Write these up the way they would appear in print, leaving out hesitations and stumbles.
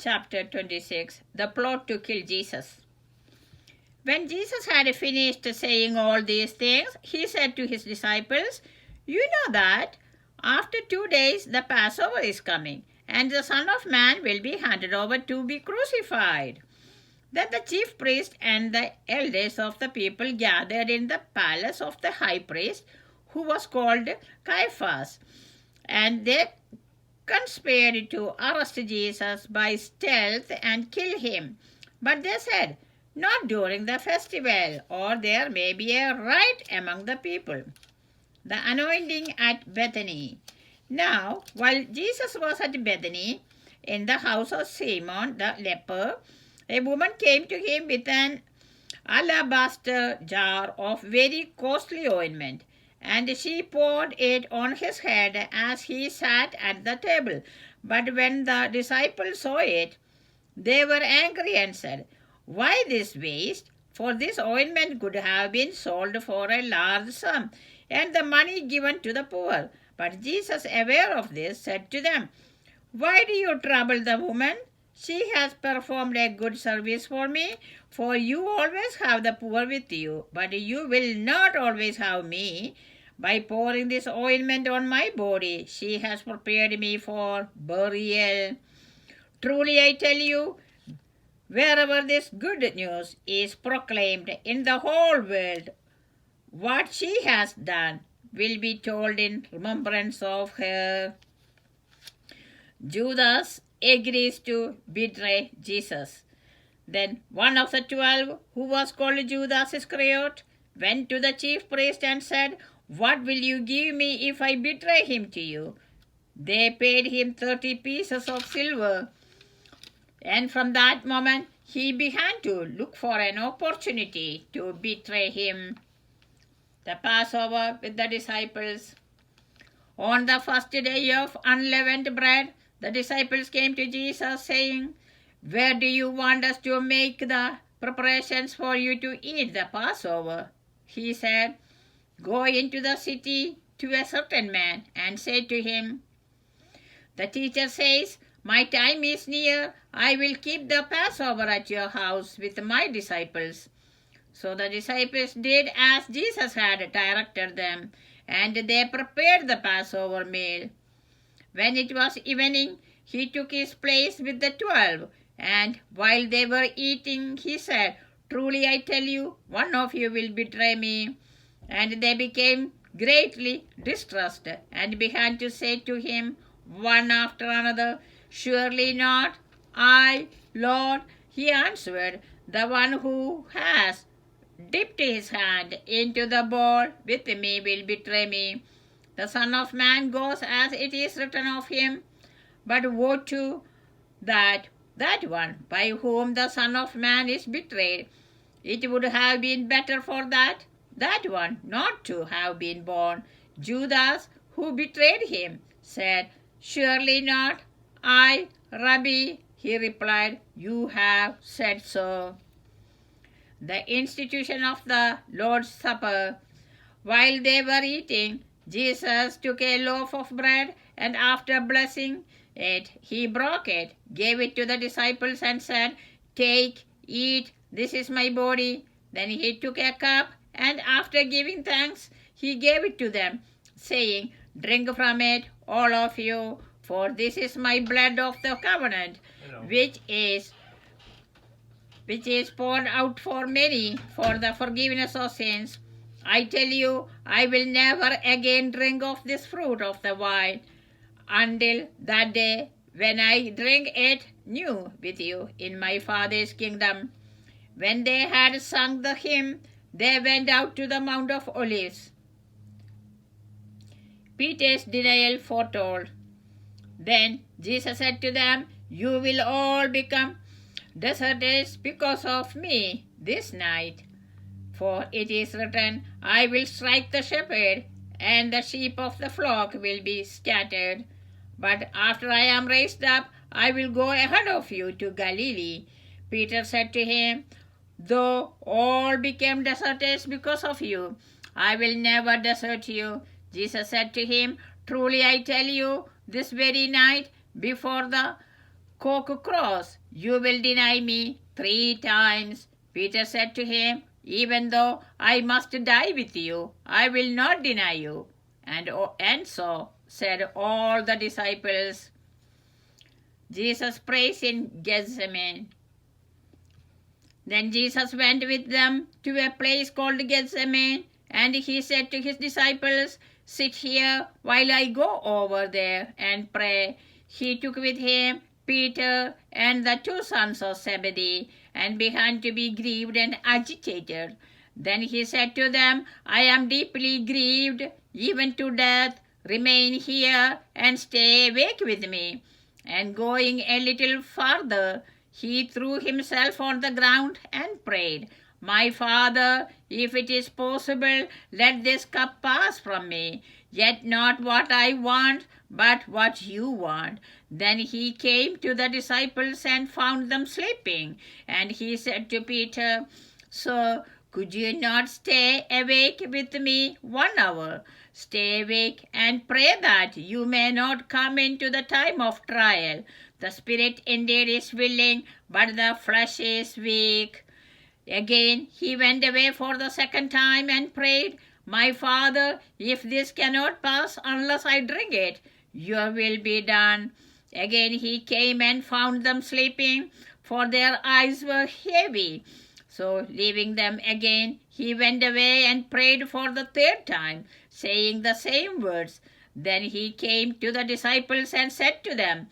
chapter 26, the plot to kill Jesus. When Jesus had finished saying all these things, he said to his disciples, "You know that after 2 days the Passover is coming, and the Son of Man will be handed over to be crucified." Then the chief priest and the elders of the people gathered in the palace of the high priest, who was called Caiaphas, and they conspired to arrest Jesus by stealth and kill him. But they said, "Not during the festival, or there may be a riot among the people." The anointing at Bethany. Now, while Jesus was at Bethany, in the house of Simon the leper, a woman came to him with an alabaster jar of very costly ointment, and she poured it on his head as he sat at the table. But when the disciples saw it, they were angry and said, "Why this waste? For this ointment could have been sold for a large sum, and the money given to the poor." But Jesus, aware of this, said to them, "Why do you trouble the woman? She has performed a good service for me, for you always have the poor with you, but you will not always have me. By pouring this ointment on my body, she has prepared me for burial. Truly I tell you, wherever this good news is proclaimed in the whole world, what she has done will be told in remembrance of her." Judas agrees to betray Jesus. Then one of the 12, who was called Judas Iscariot, went to the chief priest and said, "What will you give me if I betray him to you?" They paid him 30 pieces of silver. And from that moment, he began to look for an opportunity to betray him. The Passover with the disciples. On the first day of unleavened bread, the disciples came to Jesus, saying, "Where do you want us to make the preparations for you to eat the Passover?" He said, "Go into the city to a certain man and say to him, 'The teacher says, my time is near. I will keep the Passover at your house with my disciples.'" So the disciples did as Jesus had directed them, and they prepared the Passover meal. When it was evening, he took his place with the 12, and while they were eating, he said, "Truly I tell you, one of you will betray me." And they became greatly distressed and began to say to him, one after another, "Surely not I, Lord." He answered, "The one who has dipped his hand into the bowl with me will betray me. The Son of Man goes as it is written of him, but woe to that one by whom the Son of Man is betrayed. It would have been better for that one not to have been born." Judas, who betrayed him, said, "Surely not I, Rabbi." He replied, "You have said so." The institution of the Lord's Supper. While they were eating, Jesus took a loaf of bread, and after blessing it, he broke it, gave it to the disciples, and said, "Take, eat, this is my body." Then he took a cup, and after giving thanks, he gave it to them, saying, "Drink from it, all of you, for this is my blood of the covenant, which is poured out for many for the forgiveness of sins. I tell you, I will never again drink of this fruit of the vine until that day when I drink it new with you in my Father's kingdom." When they had sung the hymn, they went out to the Mount of Olives. Peter's denial foretold. Then Jesus said to them, "You will all become deserters because of me this night. For it is written, I will strike the shepherd, and the sheep of the flock will be scattered. But after I am raised up, I will go ahead of you to Galilee." Peter said to him, "Though all became deserters because of you, I will never desert you." Jesus said to him, "Truly I tell you, this very night, before the cock crows, you will deny me 3 times. Peter said to him, even though I must die with you, I will not deny you. And so said all the disciples. Jesus prays in Gethsemane. Then Jesus went with them to a place called Gethsemane, and he said to his disciples, sit here while I go over there and pray. He took with him Peter and the 2 sons of Zebedee, and began to be grieved and agitated. Then he said to them, I am deeply grieved, even to death. Remain here and stay awake with me. And going a little farther, he threw himself on the ground and prayed, my Father, if it is possible, let this cup pass from me. Yet not what I want, but what you want. Then he came to the disciples and found them sleeping. And he said to Peter, Sir, could you not stay awake with me 1 hour? Stay awake and pray that you may not come into the time of trial. The spirit indeed is willing, but the flesh is weak. Again he went away for the 2nd time and prayed, my Father, if this cannot pass unless I drink it, your will be done. Again he came and found them sleeping, for their eyes were heavy. So leaving them again, he went away and prayed for the 3rd time, saying the same words. Then he came to the disciples and said to them,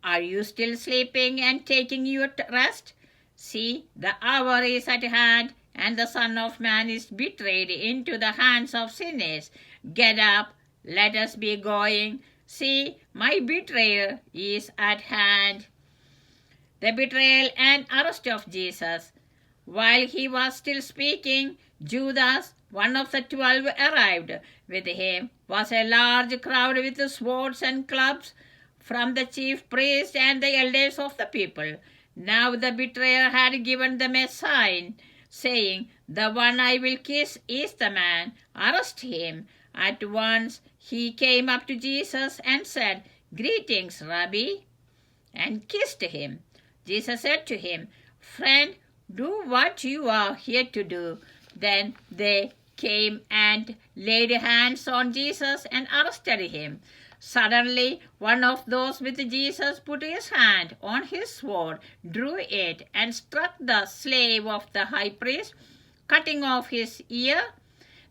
are you still sleeping and taking your rest? See, the hour is at hand, and the Son of Man is betrayed into the hands of sinners. Get up, let us be going. See, my betrayer is at hand. The betrayal and arrest of Jesus. While he was still speaking, Judas, one of the 12, arrived. With him was a large crowd with swords and clubs from the chief priests and the elders of the people. Now the betrayer had given them a sign, saying, the one I will kiss is the man. Arrest him. At once he came up to Jesus and said, greetings, Rabbi, and kissed him. Jesus said to him, friend, do what you are here to do. Then they came and laid hands on Jesus and arrested him. Suddenly, one of those with Jesus put his hand on his sword, drew it, and struck the slave of the high priest, cutting off his ear.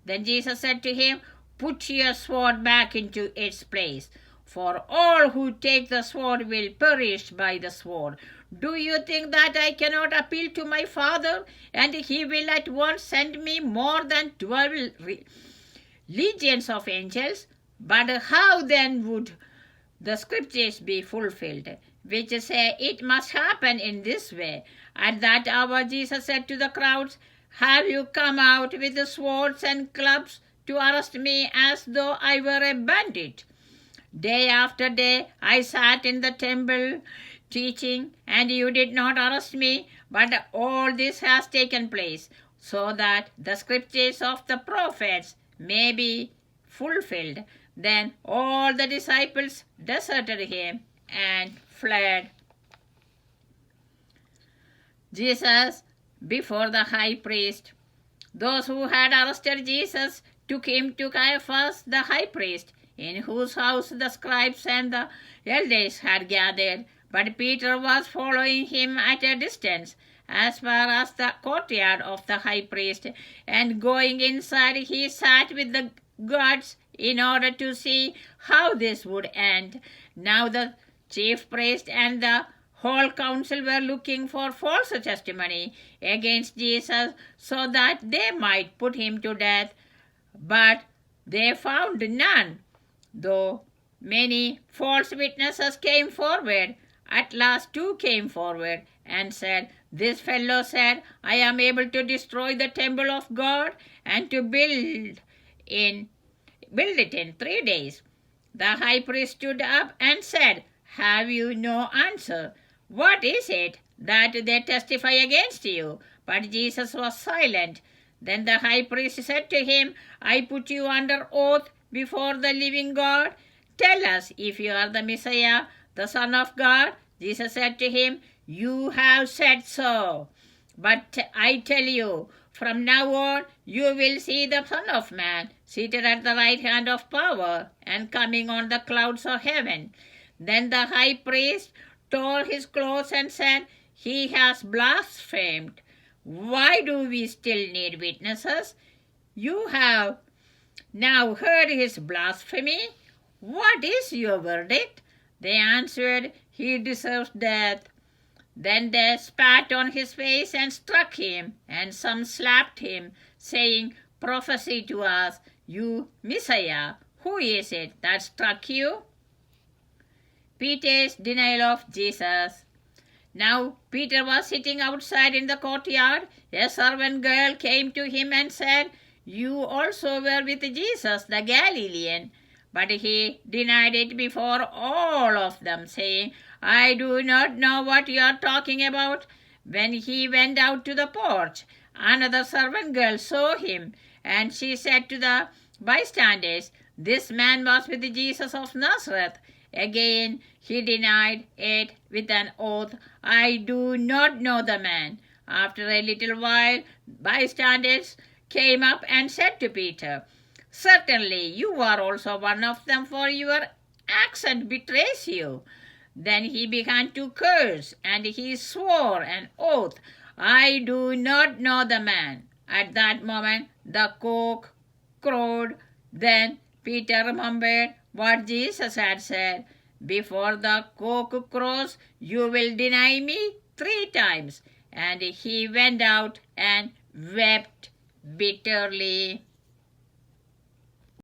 Then Jesus said to him, put your sword back into its place, for all who take the sword will perish by the sword. Do you think that I cannot appeal to my Father, and he will at once send me more than 12 legions of angels? But how then would the scriptures be fulfilled, which say it must happen in this way? At that hour Jesus said to the crowds, have you come out with the swords and clubs to arrest me as though I were a bandit? Day after day I sat in the temple teaching, and you did not arrest me, but all this has taken place, so that the scriptures of the prophets may be fulfilled. Then all the disciples deserted him and fled. Jesus before the high priest. Those who had arrested Jesus took him to Caiaphas the high priest, in whose house the scribes and the elders had gathered. But Peter was following him at a distance, as far as the courtyard of the high priest, and going inside he sat with the guards in order to see how this would end. Now the chief priest and the whole council were looking for false testimony against Jesus, so that they might put him to death. But they found none, though many false witnesses came forward. At last 2 came forward and said, this fellow said, I am able to destroy the temple of God and to build it in 3 days. The high priest stood up and said, have you no answer? What is it that they testify against you? But Jesus was silent. Then the high priest said to him, I put you under oath before the living God. Tell us if you are the Messiah, the Son of God. Jesus said to him, "You have said so. But I tell you, from now on you will see the Son of Man seated at the right hand of power and coming on the clouds of heaven." Then the high priest tore his clothes and said, "He has blasphemed. Why do we still need witnesses? You have now heard his blasphemy. What is your verdict?" They answered, "He deserves death." Then they spat on his face and struck him, and some slapped him, saying, "Prophesy to us, you Messiah. Who is it that struck you?" Peter's denial of Jesus. Now Peter was sitting outside in the courtyard. A servant girl came to him and said, "You also were with Jesus the Galilean." But he denied it before all of them, saying, "I do not know what you are talking about." When he went out to the porch, another servant girl saw him, and she said to the bystanders, "This man was with Jesus of Nazareth." Again he denied it with an oath, "I do not know the man." After a little while, bystanders came up and said to Peter, "Certainly you are also one of them, for your accent betrays you." Then he began to curse, and he swore an oath, "I do not know the man." At that moment the cock crowed. Then Peter remembered what Jesus had said, "Before the cock crows, you will deny me 3 times." And he went out and wept bitterly.